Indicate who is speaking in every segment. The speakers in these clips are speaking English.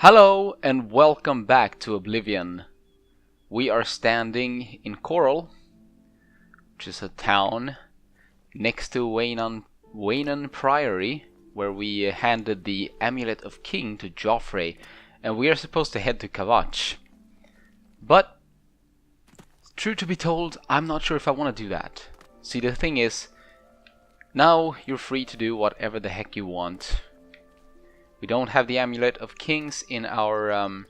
Speaker 1: Hello and welcome back to Oblivion. We are standing in Coral, which is a town next to Waynon Priory, where we handed the Amulet of King to Joffrey, and we are supposed to head to Kavach. But, true to be told, I'm not sure if I want to do that. See, the thing is, now you're free to do whatever the heck you want. We don't have the Amulet of Kings in our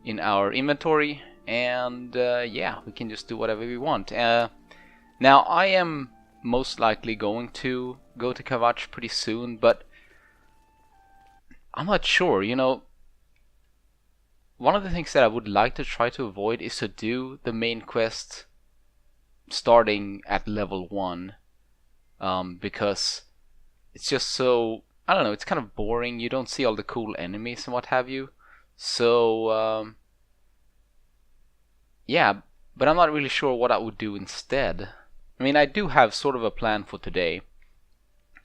Speaker 1: inventory, and yeah, we can just do whatever we want. Now, I am most likely going to go to Kavach pretty soon, but I'm not sure. You know, one of the things that I would like to try to avoid is to do the main quest starting at level 1, because it's just so... I don't know, it's kind of boring. You don't see all the cool enemies and what have you. So, yeah, but I'm not really sure what I would do instead. I mean, I do have sort of a plan for today.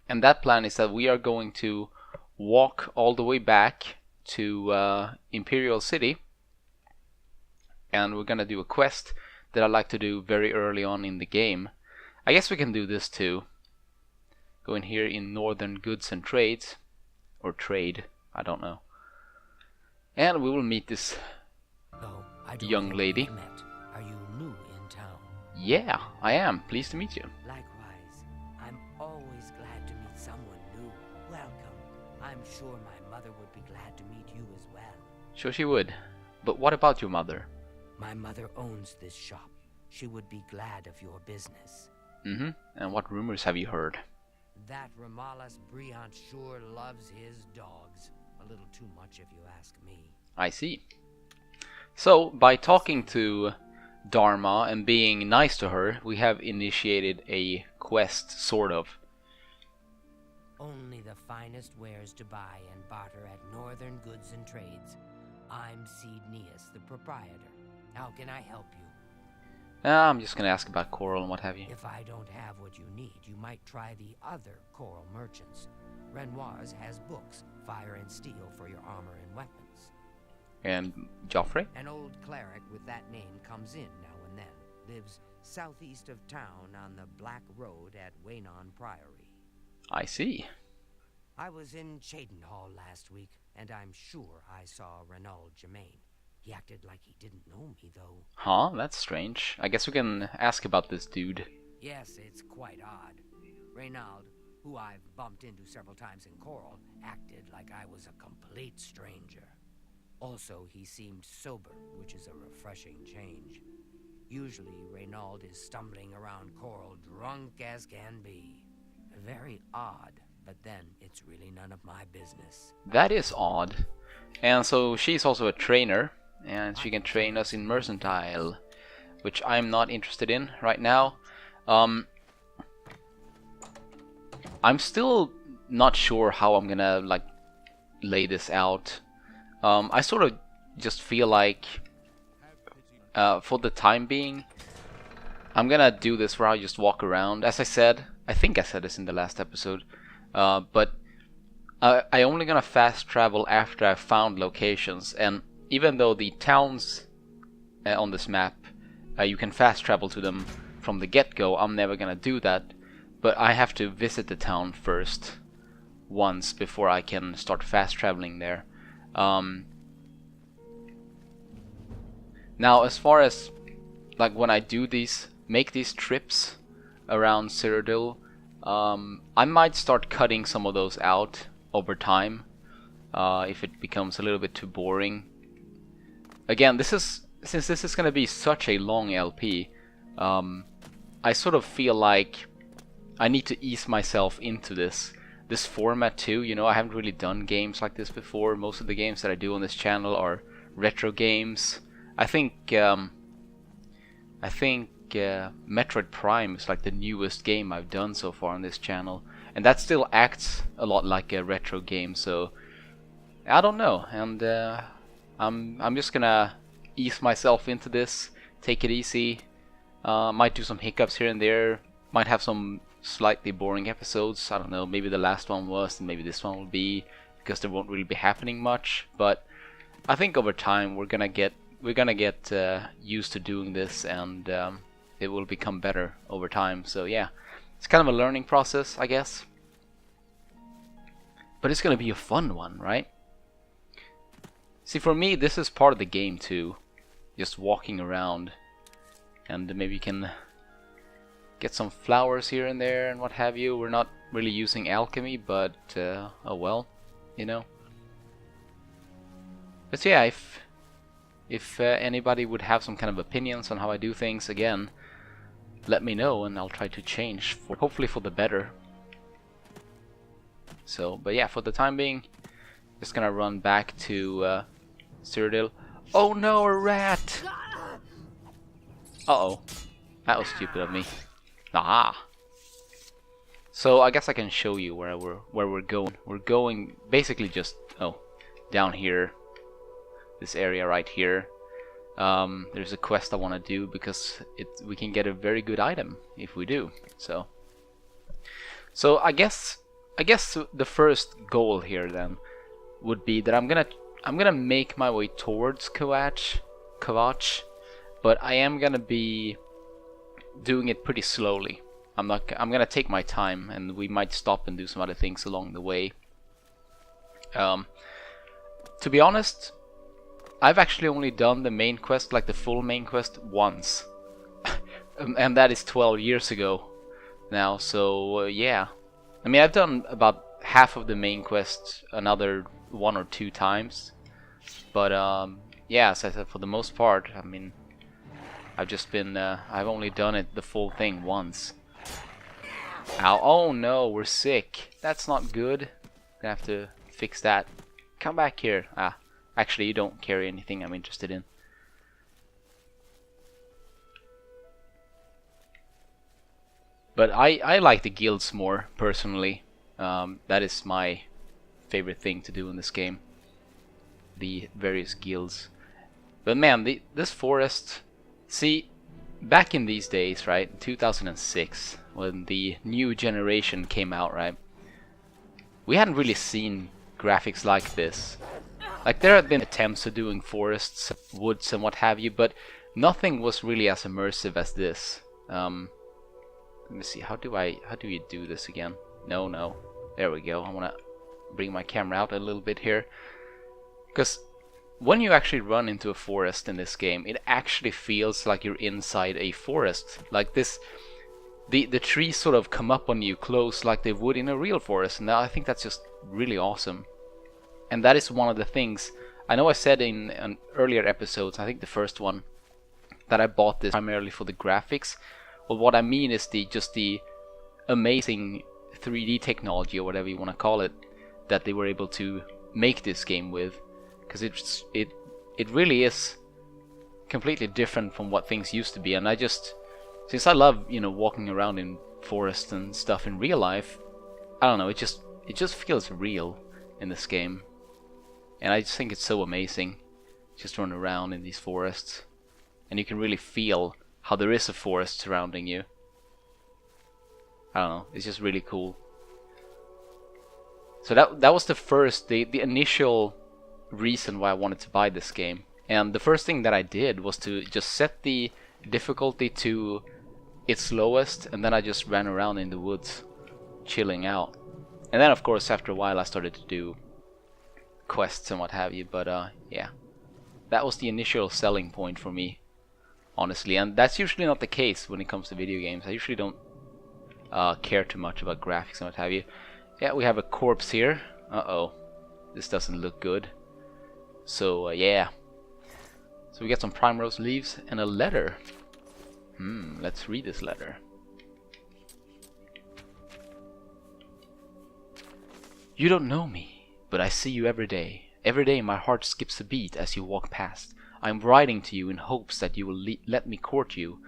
Speaker 1: And that plan is that we are going to walk all the way back to Imperial City. And we're going to do a quest that I like to do very early on in the game. I guess we can do this too. Go in here in Northern Goods and Trades, or Trade, I don't know. And we will meet this young lady.
Speaker 2: Are you new in town?
Speaker 1: Yeah, I am. Pleased to meet you.
Speaker 2: Likewise, I'm always glad to meet someone new. Welcome. I'm sure my mother would be glad to meet you as well.
Speaker 1: Sure she would. But what about your mother?
Speaker 2: My mother owns this shop. She would be glad of your business.
Speaker 1: Mm-hmm. And what rumors have you heard?
Speaker 2: That Ramalas Briant sure loves his dogs. A little too much if you ask me.
Speaker 1: I see. So, by talking to Dharma and being nice to her, we have initiated a quest, sort of.
Speaker 2: Only the finest wares to buy and barter at Northern Goods and Trades. I'm Cednius, the proprietor. How can I help you?
Speaker 1: I'm just gonna ask about Coral and what have you.
Speaker 2: If I don't have what you need, you might try the other Coral merchants. Renoir's has books, fire and steel for your armor and weapons.
Speaker 1: And Joffrey?
Speaker 2: An old cleric with that name comes in now and then. Lives southeast of town on the Black Road at Waynon Priory.
Speaker 1: I see.
Speaker 2: I was in Cheydinhall last week, and I'm sure I saw Renaud Germain. He acted like he didn't know me, though.
Speaker 1: Huh, that's strange. I guess we can ask about this dude.
Speaker 2: Yes, it's quite odd. Renaud, who I've bumped into several times in Coral, acted like I was a complete stranger. Also, he seemed sober, which is a refreshing change. Usually, Renaud is stumbling around Coral drunk as can be. Very odd, but then it's really none of my business.
Speaker 1: That is odd. And so she's also a trainer. And she can train us in Mercantile, which I'm not interested in right now. I'm still not sure how I'm gonna like lay this out. I sort of just feel like for the time being I'm gonna do this where I just walk around. As I said, I think I said this in the last episode, but I only gonna fast travel after I've found locations. And even though the towns on this map, you can fast travel to them from the get-go, I'm never gonna do that. But I have to visit the town first, once, before I can start fast traveling there. Now, as far as like when I do make these trips around Cyrodiil, I might start cutting some of those out over time, if it becomes a little bit too boring. Again, since this is going to be such a long LP, I sort of feel like I need to ease myself into this format too. You know, I haven't really done games like this before. Most of the games that I do on this channel are retro games. I think Metroid Prime is like the newest game I've done so far on this channel, and that still acts a lot like a retro game. So I don't know, and I'm just gonna ease myself into this, take it easy. Might do some hiccups here and there. Might have some slightly boring episodes. I don't know. Maybe the last one was, and maybe this one will be, because there won't really be happening much. But I think over time we're gonna get used to doing this, and it will become better over time. So yeah, it's kind of a learning process, I guess. But it's gonna be a fun one, right? See, for me, this is part of the game too. Just walking around, and maybe you can get some flowers here and there and what have you. We're not really using alchemy, but oh well, you know. But yeah, if anybody would have some kind of opinions on how I do things, again, let me know and I'll try to change, hopefully for the better. So, but yeah, for the time being, just gonna run back to Cyrodiil. Oh no, a rat! Uh-oh. That was stupid of me. Ah. So I guess I can show you where we're going. We're going basically just down here. This area right here. There's a quest I want to do because we can get a very good item if we do. So I guess the first goal here then would be that I'm gonna make my way towards Kvatch, but I am gonna be doing it pretty slowly. I'm gonna take my time, and we might stop and do some other things along the way. To be honest, I've actually only done the main quest, like the full main quest, once. And that is 12 years ago now, so yeah. I mean, I've done about half of the main quest another 1 or 2 times. But yeah, as I said, for the most part, I mean, I've just been, I've only done it the full thing once. Ow, oh no, we're sick. That's not good. Gonna have to fix that. Come back here. Ah, actually, you don't carry anything I'm interested in. But I like the guilds more, personally. That is my favorite thing to do in this game. The various guilds. But man, this forest... See, back in these days, right, in 2006, when the new generation came out, right, we hadn't really seen graphics like this. Like, there had been attempts at doing forests, woods and what have you, but nothing was really as immersive as this. Let me see, how do you do this again? No, there we go. I want to bring my camera out a little bit here, because when you actually run into a forest in this game, it actually feels like you're inside a forest. Like this, the trees sort of come up on you close like they would in a real forest, and I think that's just really awesome. And that is one of the things, I know I said in earlier episodes, I think the first one, that I bought this primarily for the graphics. Well, what I mean is just the amazing 3D technology, or whatever you want to call it, that they were able to make this game with. Because it really is completely different from what things used to be, and since I love, you know, walking around in forests and stuff in real life, I don't know, it just feels real in this game, and I just think it's so amazing. Just run around in these forests, and you can really feel how there is a forest surrounding you. I don't know, it's just really cool. So that was the initial reason why I wanted to buy this game. And the first thing that I did was to just set the difficulty to its lowest, and then I just ran around in the woods chilling out. And then of course after a while I started to do quests and what have you, but yeah, that was the initial selling point for me, honestly. And that's usually not the case when it comes to video games. I usually don't care too much about graphics and what have you. Yeah, we have a corpse here. Uh-oh, this doesn't look good. So yeah, so we got some primrose leaves and a letter. Let's read this letter. You don't know me, but I see you every day. Every day my heart skips a beat as you walk past. I am writing to you in hopes that you will let me court you.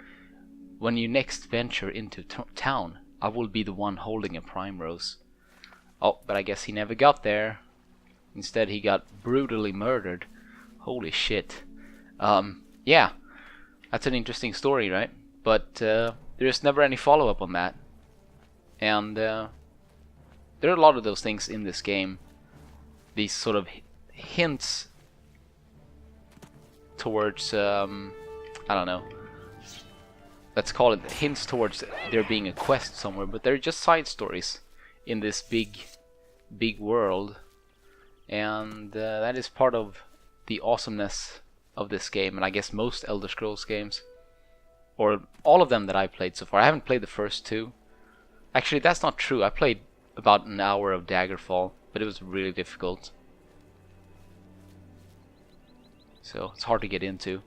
Speaker 1: When you next venture into town, I will be the one holding a primrose. Oh, but I guess he never got there. Instead he got brutally murdered. Holy shit. Yeah, that's an interesting story, right? But there's never any follow-up on that. And there are a lot of those things in this game. These sort of hints towards I don't know. Let's call it hints towards there being a quest somewhere, but they're just side stories in this big world, and that is part of the awesomeness of this game, and I guess most Elder Scrolls games, or all of them that I've played so far. I haven't played the first two. Actually, that's not true. I played about an hour of Daggerfall, but it was really difficult, so it's hard to get into.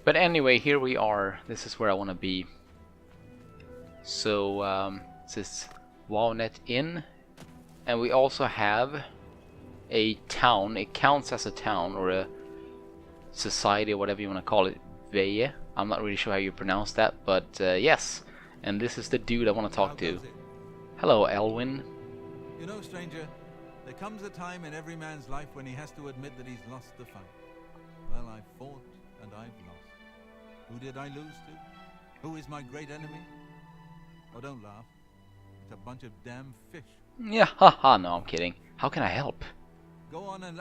Speaker 1: But anyway, here we are. This is where I want to be. So this is Walnut Inn, and we also have a town. It counts as a town or a society or whatever you want to call it. Veje. I'm not really sure how you pronounce that, but yes. And this is the dude I want to talk to. Hello, Elwyn.
Speaker 3: You know, stranger, there comes a time in every man's life when he has to admit that he's lost the fight. Well, I've fought and I've lost. Who did I lose to? Who is my great enemy? Oh, don't laugh. It's a bunch of damn fish.
Speaker 1: Yeah, haha, no, I'm kidding. How can I help?
Speaker 3: Go on and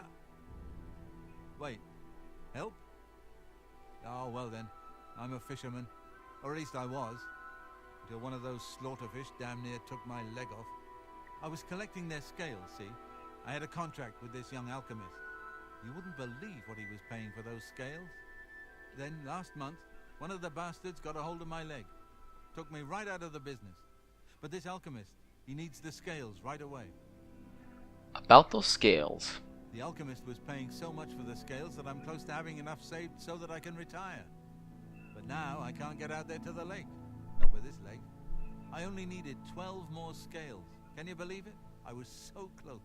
Speaker 3: wait. Help? Oh, well then. I'm a fisherman. Or at least I was. Until one of those slaughterfish damn near took my leg off. I was collecting their scales, see? I had a contract with this young alchemist. You wouldn't believe what he was paying for those scales. Then, last month, one of the bastards got a hold of my leg. Took me right out of the business. But this alchemist, he needs the scales right away.
Speaker 1: About those scales.
Speaker 3: The alchemist was paying so much for the scales that I'm close to having enough saved so that I can retire. But now I can't get out there to the lake. Not with this leg. I only needed 12 more scales. Can you believe it? I was so close.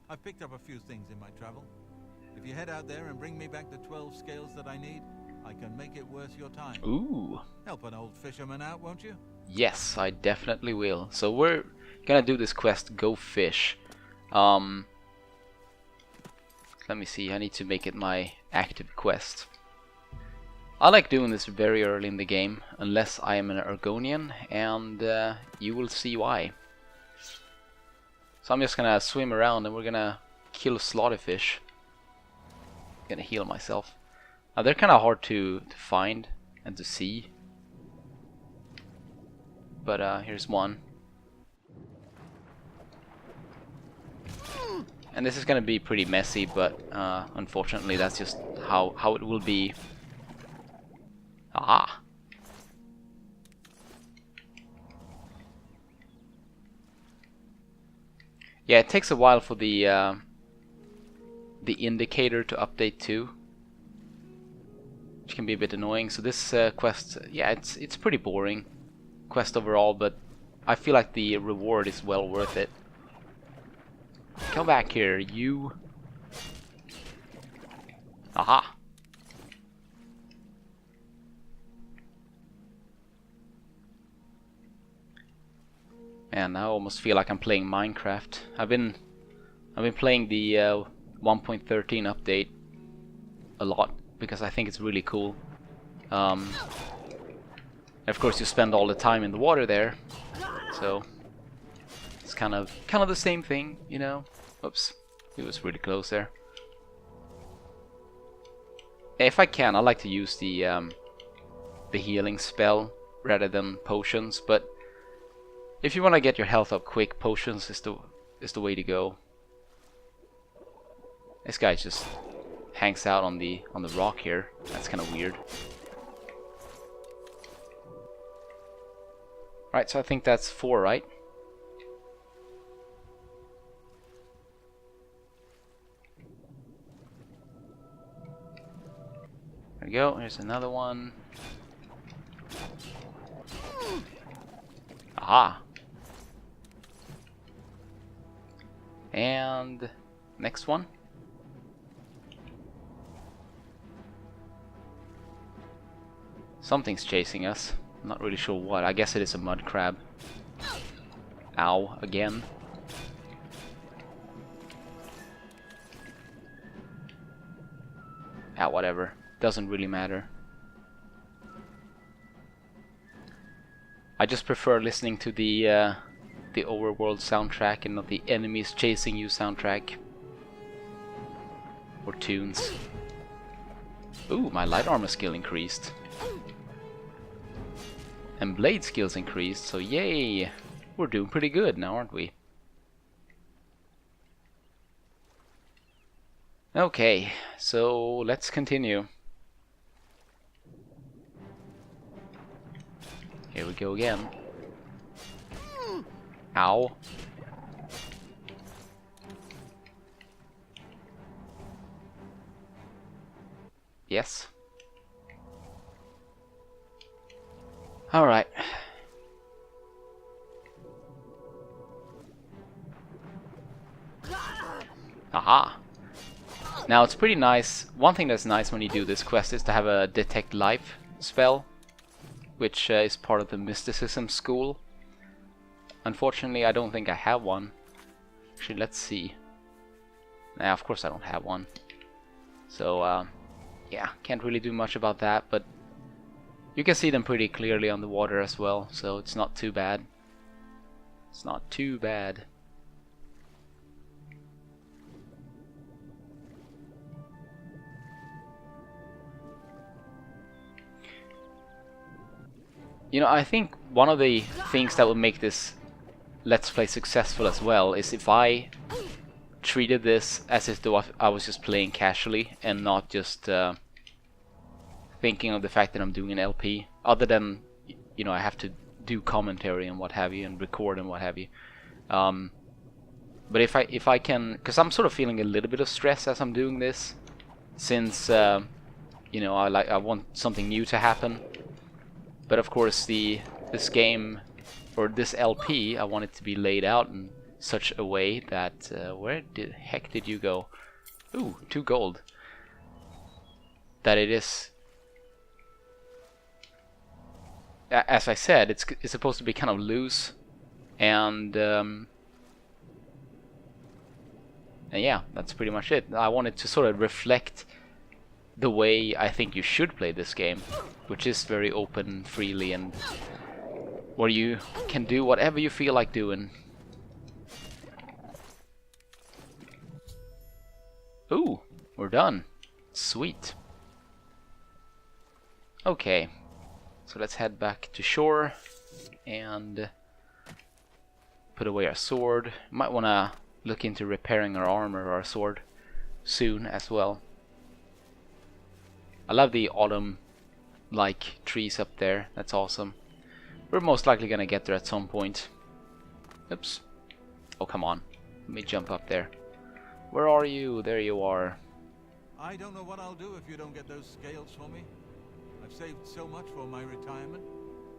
Speaker 3: I've picked up a few things in my travel. If you head out there and bring me back the 12 scales that I need, I can make it worth your time.
Speaker 1: Ooh.
Speaker 3: Help an old fisherman out, won't you?
Speaker 1: Yes, I definitely will. So we're gonna do this quest, Go Fish. Let me see, I need to make it my active quest. I like doing this very early in the game, unless I am an Argonian, and you will see why. So I'm just gonna swim around and we're gonna kill slaughterfish. Gonna heal myself. Now they're kind of hard to find and to see. But here's one. And this is gonna be pretty messy, but unfortunately that's just how it will be. Ah! Yeah, it takes a while for the indicator to update too, which can be a bit annoying. So this quest, yeah, it's pretty boring quest overall, but I feel like the reward is well worth it. Come back here, you. Aha! Man, I almost feel like I'm playing Minecraft. I've been playing the 1.13 update a lot because I think it's really cool. Of course, you spend all the time in the water there, so it's kind of the same thing, you know. Oops, it was really close there. If I can, I like to use the healing spell rather than potions, but if you want to get your health up quick, potions is the way to go. This guy just hangs out on the rock here. That's kind of weird. Right, so I think that's 4, right? There we go. Here's another one. Aha! And next one. Something's chasing us. I'm not really sure what. I guess it is a mud crab. Ow, again. Ah, whatever. Doesn't really matter. I just prefer listening to the overworld soundtrack and not the enemies chasing you soundtrack. or tunes. Ooh, my light armor skill increased. And blade skills increased, so yay! We're doing pretty good now, aren't we? Okay, so let's continue. Here we go again. Ow. Yes. Alright. Aha. Now it's pretty nice. One thing that's nice when you do this quest is to have a detect life spell, which is part of the mysticism school. Unfortunately, I don't think I have one. Actually, let's see. Nah, of course I don't have one. So, yeah, can't really do much about that, but you can see them pretty clearly on the water as well, so it's not too bad. It's not too bad. You know, I think one of the things that would make this Let's Play successful as well is if I treated this as if though I was just playing casually and not just thinking of the fact that I'm doing an LP. Other than, you know, I have to do commentary and what have you and record and what have you. But if I can, because I'm sort of feeling a little bit of stress as I'm doing this, since you know, I want something new to happen. But of course, this game, or this LP, I want it to be laid out in such a way that... where the heck did you go? Ooh, 2 gold. That it is... As I said, it's supposed to be kind of loose. And yeah, that's pretty much it. I want it to sort of reflect the way I think you should play this game, which is very open, freely, and where you can do whatever you feel like doing. Ooh, we're done. Sweet. Okay, so let's head back to shore and put away our sword. Might want to look into repairing our armor or our sword soon as well. I love the autumn-like trees up there. That's awesome. We're most likely gonna get there at some point. Oops. Oh, come on. Let me jump up there. Where are you? There you are.
Speaker 3: I don't know what I'll do if you don't get those scales for me. I've saved so much for my retirement,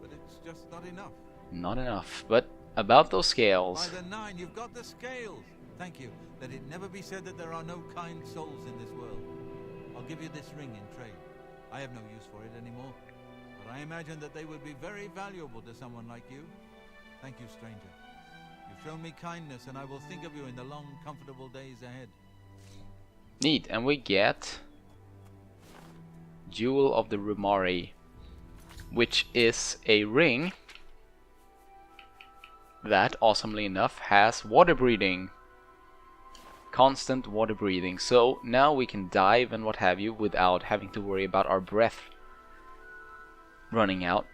Speaker 3: but it's just not enough.
Speaker 1: Not enough. But about those scales.
Speaker 3: By the 9, you've got the scales. Thank you. Let it never be said that there are no kind souls in this world. I'll give you this ring in trade. I have no use for it anymore, but I imagine that they would be very valuable to someone like you. Thank you, stranger. You've shown me kindness, and I will think of you in the long, comfortable days ahead.
Speaker 1: Neat, and we get Jewel of the Rumari, which is a ring that, awesomely enough, has water breathing. Constant water breathing. So now we can dive and what have you without having to worry about our breath running out.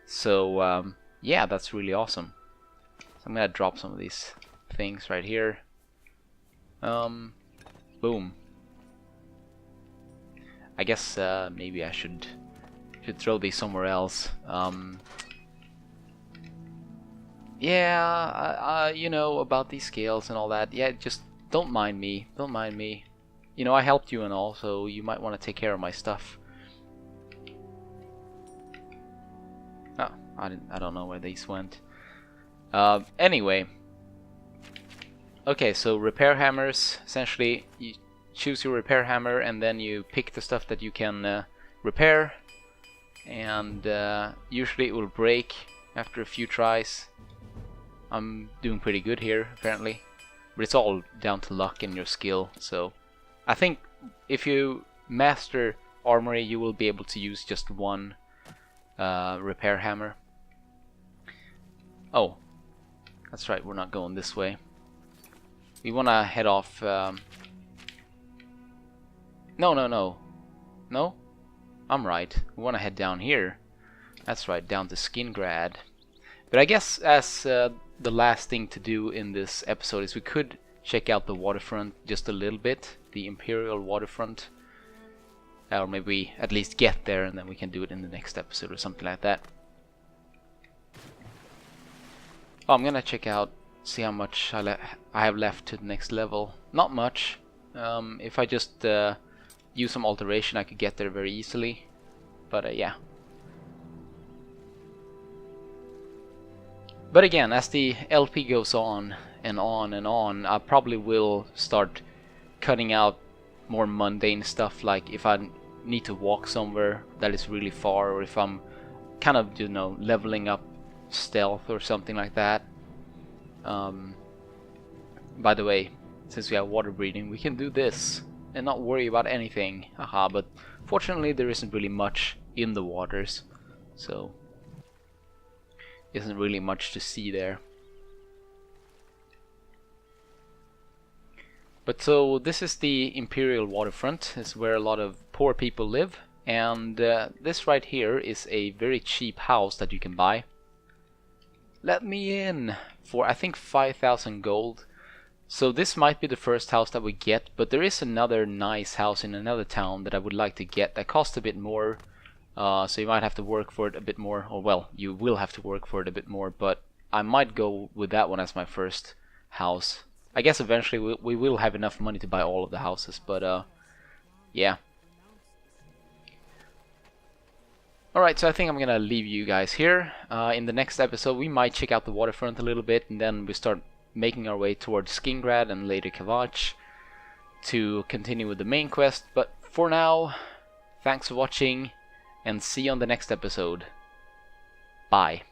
Speaker 1: So yeah, that's really awesome. So I'm gonna drop some of these things right here. Boom. I guess maybe I should throw these somewhere else. Yeah, you know, about these scales and all that. Yeah, just don't mind me. Don't mind me. You know, I helped you and all, so you might want to take care of my stuff. Oh, I don't know where these went. Anyway. Okay, so repair hammers. Essentially, you choose your repair hammer and then you pick the stuff that you can repair. And usually it will break after a few tries. I'm doing pretty good here, apparently. But it's all down to luck and your skill, so... I think if you master armory, you will be able to use just one repair hammer. Oh, that's right, we're not going this way. We want to head off No, no, no. No? I'm right. We want to head down here. That's right, down to Skingrad. But I guess as the last thing to do in this episode is we could check out the waterfront just a little bit. The Imperial waterfront. Or maybe at least get there and then we can do it in the next episode or something like that. Oh, I'm gonna check out, see how much I have left to the next level. Not much. If I just use some alteration I could get there very easily. But yeah. But again, as the LP goes on and on and on, I probably will start cutting out more mundane stuff, like if I need to walk somewhere that is really far, or if I'm kind of, you know, leveling up stealth or something like that. By the way, since we have water breathing, we can do this and not worry about anything. Haha, but fortunately there isn't really much in the waters, so isn't really much to see there. But so this is the Imperial waterfront. It's where a lot of poor people live, and this right here is a very cheap house that you can buy. Let me in for I think 5,000 gold. So this might be the first house that we get, but there is another nice house in another town that I would like to get that costs a bit more. So you might have to work for it a bit more, or well, you will have to work for it a bit more, but I might go with that one as my first house. I guess eventually we will have enough money to buy all of the houses, but yeah. Alright, so I think I'm gonna leave you guys here. In the next episode we might check out the waterfront a little bit, and then we start making our way towards Skingrad and later Kavach to continue with the main quest. But for now, thanks for watching, and see you on the next episode. Bye.